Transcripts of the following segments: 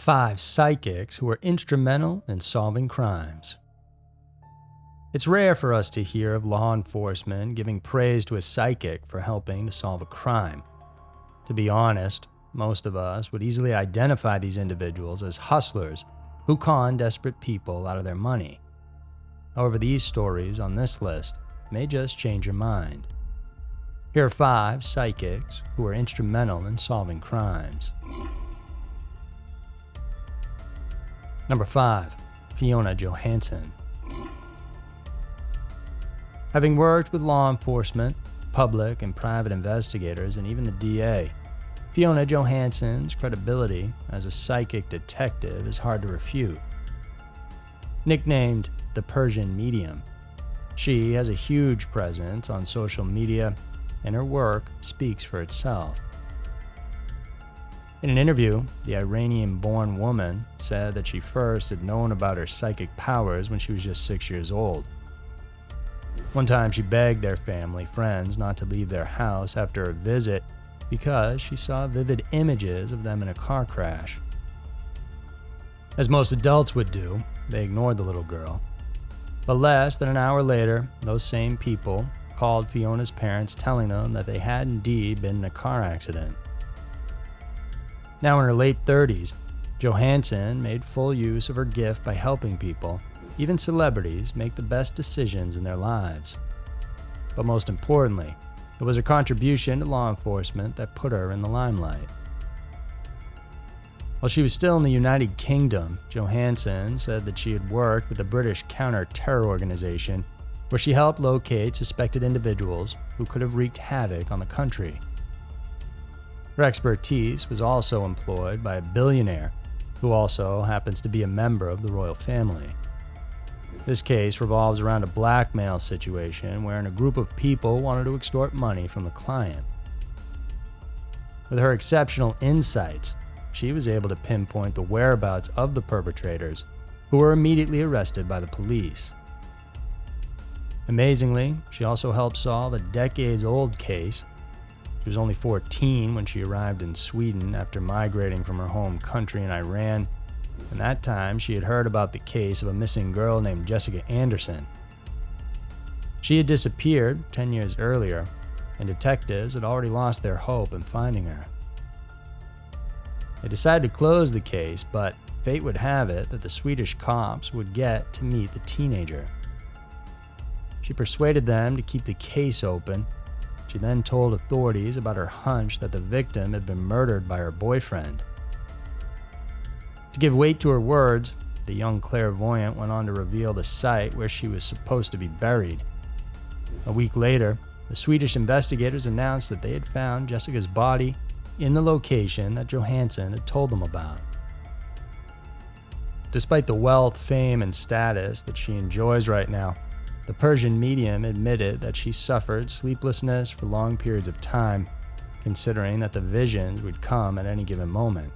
5 psychics who were instrumental in solving crimes. It's rare for us to hear of law enforcement giving praise to a psychic for helping to solve a crime. To be honest, most of us would easily identify these individuals as hustlers who con desperate people out of their money. However, these stories on this list may just change your mind. Here are 5 psychics who were instrumental in solving crimes. Number 5. Fiona Johansen. Having worked with law enforcement, public and private investigators, and even the DA, Fiona Johansen's credibility as a psychic detective is hard to refute. Nicknamed the Persian Medium, she has a huge presence on social media, and her work speaks for itself. In an interview, the Iranian-born woman said that she first had known about her psychic powers when she was just 6 years old. One time she begged their family friends not to leave their house after a visit because she saw vivid images of them in a car crash. As most adults would do, they ignored the little girl. But less than an hour later, those same people called Fiona's parents telling them that they had indeed been in a car accident. Now in her late 30s, Johansson made full use of her gift by helping people, even celebrities, make the best decisions in their lives. But most importantly, it was her contribution to law enforcement that put her in the limelight. While she was still in the United Kingdom, Johansson said that she had worked with the British counter-terror organization, where she helped locate suspected individuals who could have wreaked havoc on the country. Her expertise was also employed by a billionaire who also happens to be a member of the royal family. This case revolves around a blackmail situation wherein a group of people wanted to extort money from the client. With her exceptional insights, she was able to pinpoint the whereabouts of the perpetrators, who were immediately arrested by the police. Amazingly, she also helped solve a decades-old case. She was only 14 when she arrived in Sweden after migrating from her home country in Iran, and that time she had heard about the case of a missing girl named Jessica Anderson. She had disappeared 10 years earlier, and detectives had already lost their hope in finding her. They decided to close the case, but fate would have it that the Swedish cops would get to meet the teenager. She persuaded them to keep the case open. She then told authorities about her hunch that the victim had been murdered by her boyfriend. To give weight to her words, the young clairvoyant went on to reveal the site where she was supposed to be buried. A week later, the Swedish investigators announced that they had found Jessica's body in the location that Johansson had told them about. Despite the wealth, fame, and status that she enjoys right now, the Persian medium admitted that she suffered sleeplessness for long periods of time, considering that the visions would come at any given moment.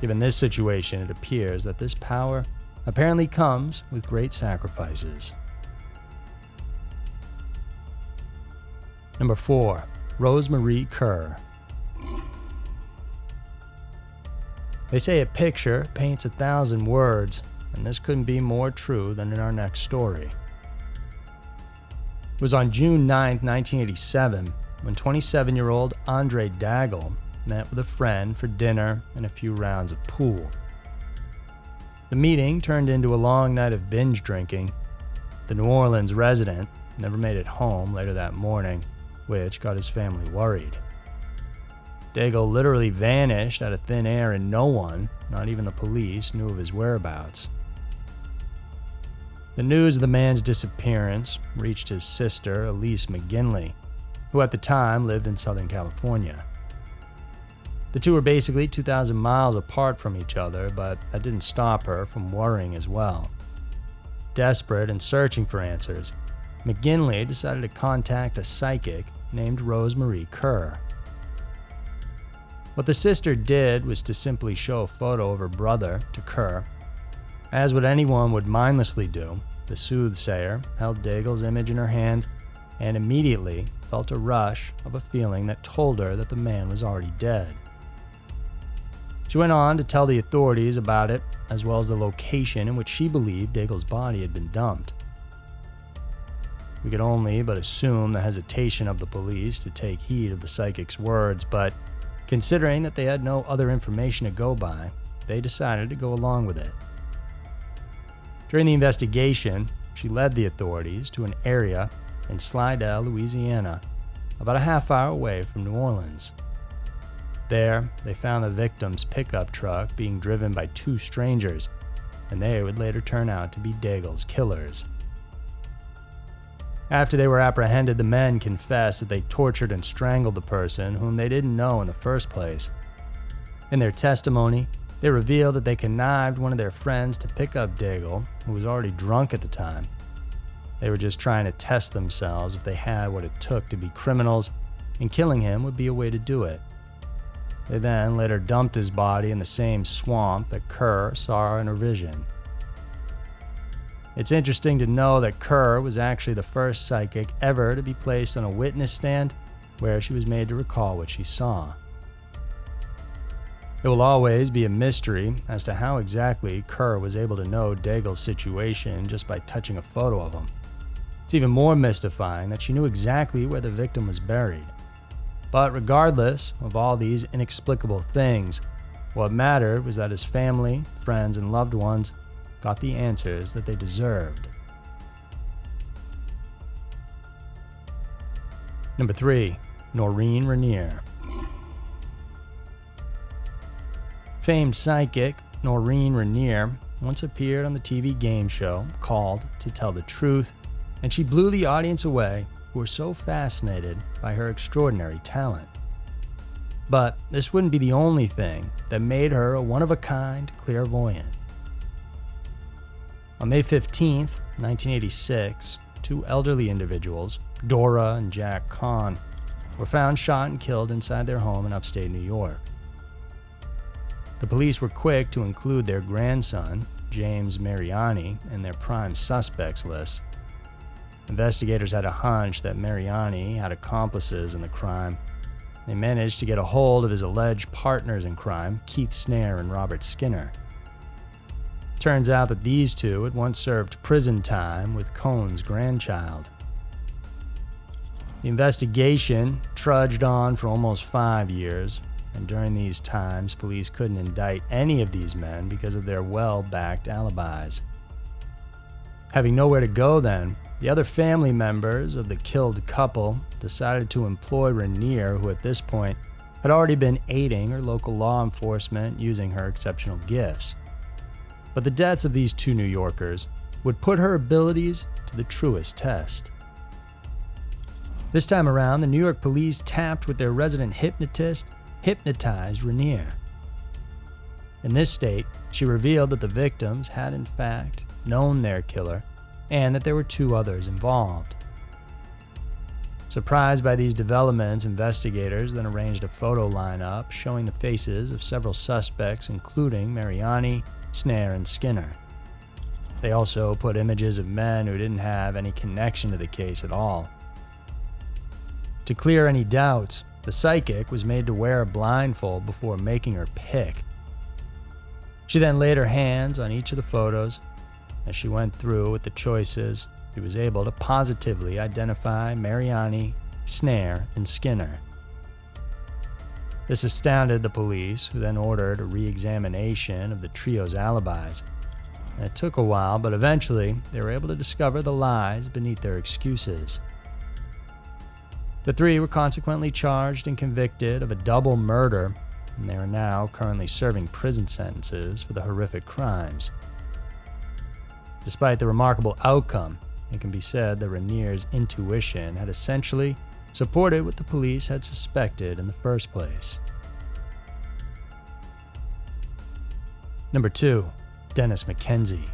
Given this situation, it appears that this power apparently comes with great sacrifices. Number 4. Rosemarie Kerr. They say a picture paints 1,000 words, and this couldn't be more true than in our next story. It was on June 9, 1987, when 27-year-old Andre Dagel met with a friend for dinner and a few rounds of pool. The meeting turned into a long night of binge drinking. The New Orleans resident never made it home later that morning, which got his family worried. Dagel literally vanished out of thin air, and no one, not even the police, knew of his whereabouts. The news of the man's disappearance reached his sister, Elise McGinley, who at the time lived in Southern California. The two were basically 2,000 miles apart from each other, but that didn't stop her from worrying as well. Desperate and searching for answers, McGinley decided to contact a psychic named Rosemarie Kerr. What the sister did was to simply show a photo of her brother to Kerr. As what anyone would mindlessly do, the soothsayer held Dagel's image in her hand and immediately felt a rush of a feeling that told her that the man was already dead. She went on to tell the authorities about it, as well as the location in which she believed Daigle's body had been dumped. We could only but assume the hesitation of the police to take heed of the psychic's words, but considering that they had no other information to go by, they decided to go along with it. During the investigation, she led the authorities to an area in Slidell, Louisiana, about a half hour away from New Orleans. There, they found the victim's pickup truck being driven by two strangers, and they would later turn out to be Daigle's killers. After they were apprehended, the men confessed that they tortured and strangled the person whom they didn't know in the first place. In their testimony, they revealed that they connived one of their friends to pick up Daigle, who was already drunk at the time. They were just trying to test themselves if they had what it took to be criminals, and killing him would be a way to do it. They then later dumped his body in the same swamp that Kerr saw in her vision. It's interesting to know that Kerr was actually the first psychic ever to be placed on a witness stand where she was made to recall what she saw. It will always be a mystery as to how exactly Kerr was able to know Daigle's situation just by touching a photo of him. It's even more mystifying that she knew exactly where the victim was buried. But regardless of all these inexplicable things, what mattered was that his family, friends, and loved ones got the answers that they deserved. Number 3. Noreen Rainier. Famed psychic Noreen Rainier once appeared on the TV game show called To Tell the Truth, and she blew the audience away who were so fascinated by her extraordinary talent. But this wouldn't be the only thing that made her a one-of-a-kind clairvoyant. On May 15th, 1986, two elderly individuals, Dora and Jack Kahn, were found shot and killed inside their home in upstate New York. The police were quick to include their grandson, James Mariani, in their prime suspects list. Investigators had a hunch that Mariani had accomplices in the crime. They managed to get a hold of his alleged partners in crime, Keith Snare and Robert Skinner. Turns out that these two had once served prison time with Cohn's grandchild. The investigation trudged on for almost 5 years, and during these times, police couldn't indict any of these men because of their well-backed alibis. Having nowhere to go then, the other family members of the killed couple decided to employ Renier, who at this point had already been aiding her local law enforcement using her exceptional gifts. But the deaths of these two New Yorkers would put her abilities to the truest test. This time around, the New York police tapped with their resident hypnotist, hypnotized Renier. In this state, she revealed that the victims had in fact known their killer and that there were two others involved. Surprised by these developments, investigators then arranged a photo lineup showing the faces of several suspects, including Mariani, Snare, and Skinner. They also put images of men who didn't have any connection to the case at all. To clear any doubts, the psychic was made to wear a blindfold before making her pick. She then laid her hands on each of the photos. As she went through with the choices, she was able to positively identify Mariani, Snare, and Skinner. This astounded the police, who then ordered a re-examination of the trio's alibis. And it took a while, but eventually they were able to discover the lies beneath their excuses. The three were consequently charged and convicted of a double murder, and they are now currently serving prison sentences for the horrific crimes. Despite the remarkable outcome, it can be said that Renier's intuition had essentially supported what the police had suspected in the first place. Number 2. Dennis McKenzie.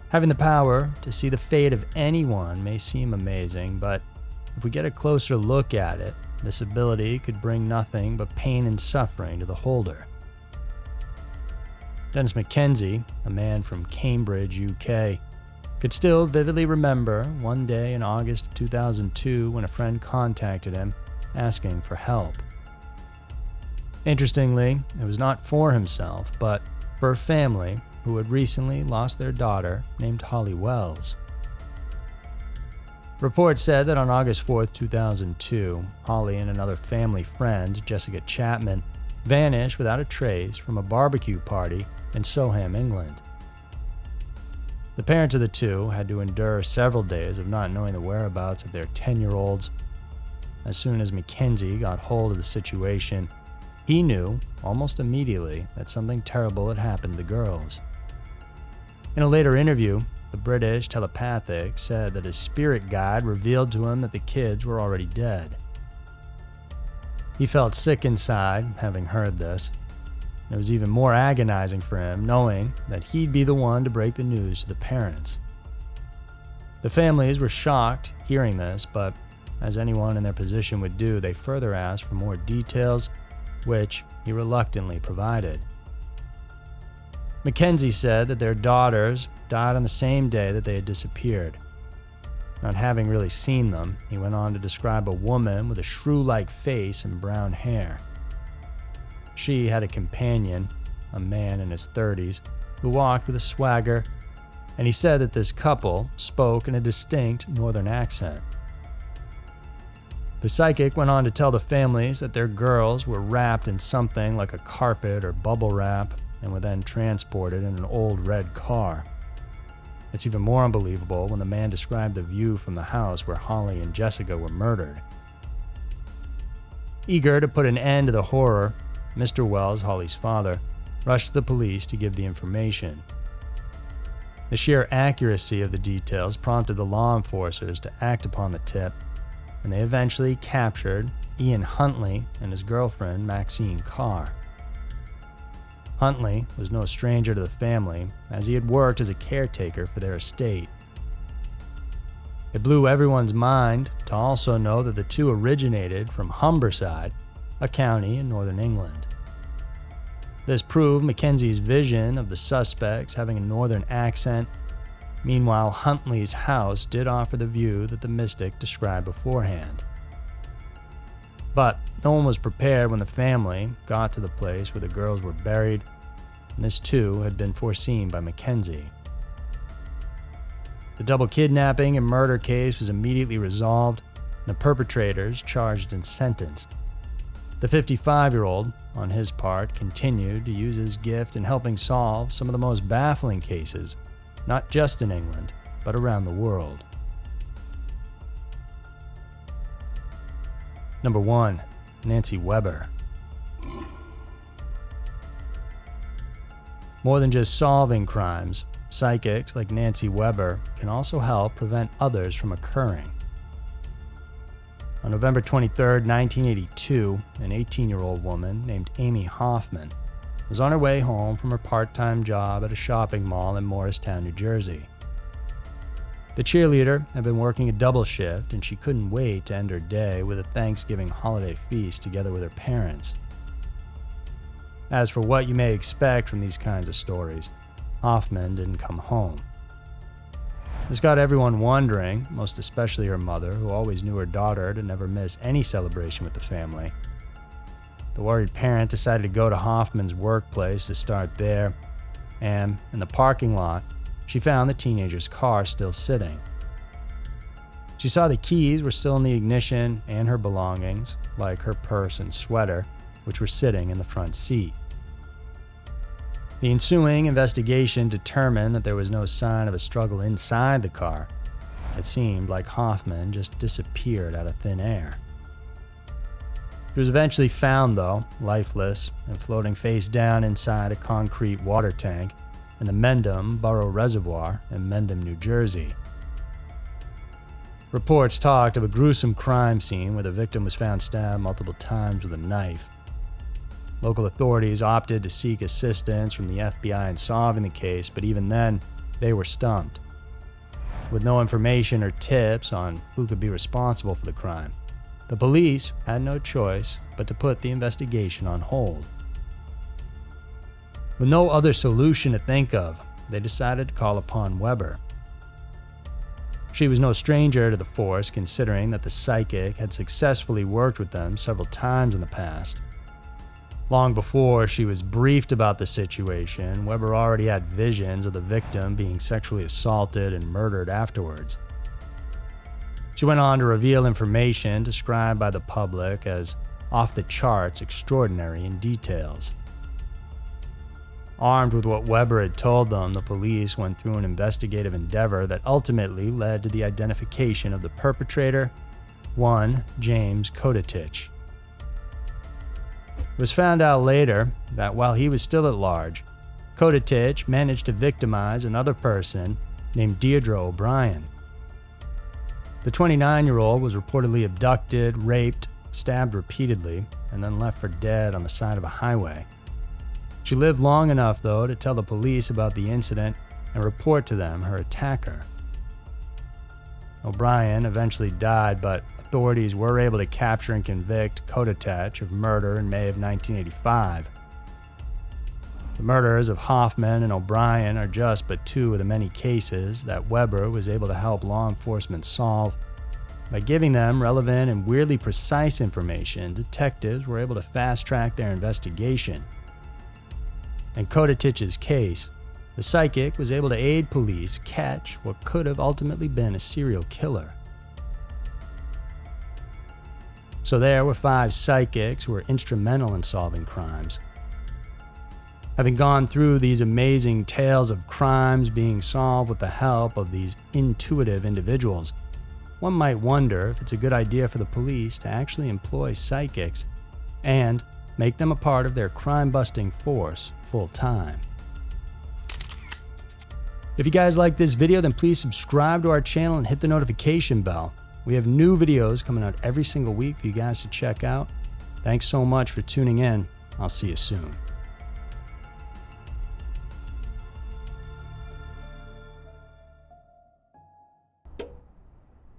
Having the power to see the fate of anyone may seem amazing, but if we get a closer look at it, this ability could bring nothing but pain and suffering to the holder. Dennis McKenzie, a man from Cambridge, UK, could still vividly remember one day in August of 2002 when a friend contacted him asking for help. Interestingly, it was not for himself, but for a family who had recently lost their daughter named Holly Wells. Reports said that on August 4, 2002, Holly and another family friend, Jessica Chapman, vanished without a trace from a barbecue party in Soham, England. The parents of the two had to endure several days of not knowing the whereabouts of their 10-year-olds. As soon as McKenzie got hold of the situation, he knew almost immediately that something terrible had happened to the girls. In a later interview, the British telepathic said that his spirit guide revealed to him that the kids were already dead. He felt sick inside, having heard this. It was even more agonizing for him, knowing that he'd be the one to break the news to the parents. The families were shocked hearing this, but as anyone in their position would do, they further asked for more details, which he reluctantly provided. McKenzie said that their daughters died on the same day that they had disappeared. Not having really seen them, he went on to describe a woman with a shrew-like face and brown hair. She had a companion, a man in his 30s, who walked with a swagger, and he said that this couple spoke in a distinct northern accent. The psychic went on to tell the families that their girls were wrapped in something like a carpet or bubble wrap and were then transported in an old red car. It's even more unbelievable when the man described the view from the house where Holly and Jessica were murdered. Eager to put an end to the horror, Mr. Wells, Holly's father, rushed to the police to give the information. The sheer accuracy of the details prompted the law enforcers to act upon the tip, and they eventually captured Ian Huntley and his girlfriend, Maxine Karr. Huntley was no stranger to the family, as he had worked as a caretaker for their estate. It blew everyone's mind to also know that the two originated from Humberside, a county in northern England. This proved Mackenzie's vision of the suspects having a northern accent. Meanwhile, Huntley's house did offer the view that the mystic described beforehand. But no one was prepared when the family got to the place where the girls were buried, and this too had been foreseen by McKenzie. The double kidnapping and murder case was immediately resolved, and the perpetrators charged and sentenced. The 55-year-old, on his part, continued to use his gift in helping solve some of the most baffling cases, not just in England, but around the world. Number 1. Nancy Weber. More than just solving crimes, psychics like Nancy Weber can also help prevent others from occurring. On November 23, 1982, an 18-year-old woman named Amy Hoffman was on her way home from her part-time job at a shopping mall in Morristown, New Jersey. The cheerleader had been working a double shift, and she couldn't wait to end her day with a Thanksgiving holiday feast together with her parents. As for what you may expect from these kinds of stories, Hoffman didn't come home. This got everyone wondering, most especially her mother, who always knew her daughter to never miss any celebration with the family. The worried parent decided to go to Hoffman's workplace to start there, and in the parking lot, she found the teenager's car still sitting. She saw the keys were still in the ignition and her belongings, like her purse and sweater, which were sitting in the front seat. The ensuing investigation determined that there was no sign of a struggle inside the car. It seemed like Hoffman just disappeared out of thin air. She was eventually found, though, lifeless and floating face down inside a concrete water tank in the Mendham Borough Reservoir in Mendham, New Jersey. Reports talked of a gruesome crime scene where the victim was found stabbed multiple times with a knife. Local authorities opted to seek assistance from the FBI in solving the case, but even then, they were stumped. With no information or tips on who could be responsible for the crime, the police had no choice but to put the investigation on hold. With no other solution to think of, they decided to call upon Weber. She was no stranger to the force, considering that the psychic had successfully worked with them several times in the past. Long before she was briefed about the situation, Weber already had visions of the victim being sexually assaulted and murdered afterwards. She went on to reveal information described by the public as off the charts extraordinary in details. Armed with what Weber had told them, the police went through an investigative endeavor that ultimately led to the identification of the perpetrator, one James Kodatich. It was found out later that while he was still at large, Kodatich managed to victimize another person named Deirdre O'Brien. The 29-year-old was reportedly abducted, raped, stabbed repeatedly, and then left for dead on the side of a highway. She lived long enough, though, to tell the police about the incident and report to them her attacker. O'Brien eventually died, but authorities were able to capture and convict Kodatich of murder in May of 1985. The murders of Hoffman and O'Brien are just but two of the many cases that Weber was able to help law enforcement solve. By giving them relevant and weirdly precise information, detectives were able to fast-track their investigation. In Kodatich's case, the psychic was able to aid police catch what could have ultimately been a serial killer. So there were 5 psychics who were instrumental in solving crimes. Having gone through these amazing tales of crimes being solved with the help of these intuitive individuals, one might wonder if it's a good idea for the police to actually employ psychics and make them a part of their crime-busting force full-time. If you guys like this video, then please subscribe to our channel and hit the notification bell. We have new videos coming out every single week for you guys to check out. Thanks so much for tuning in. I'll see you soon.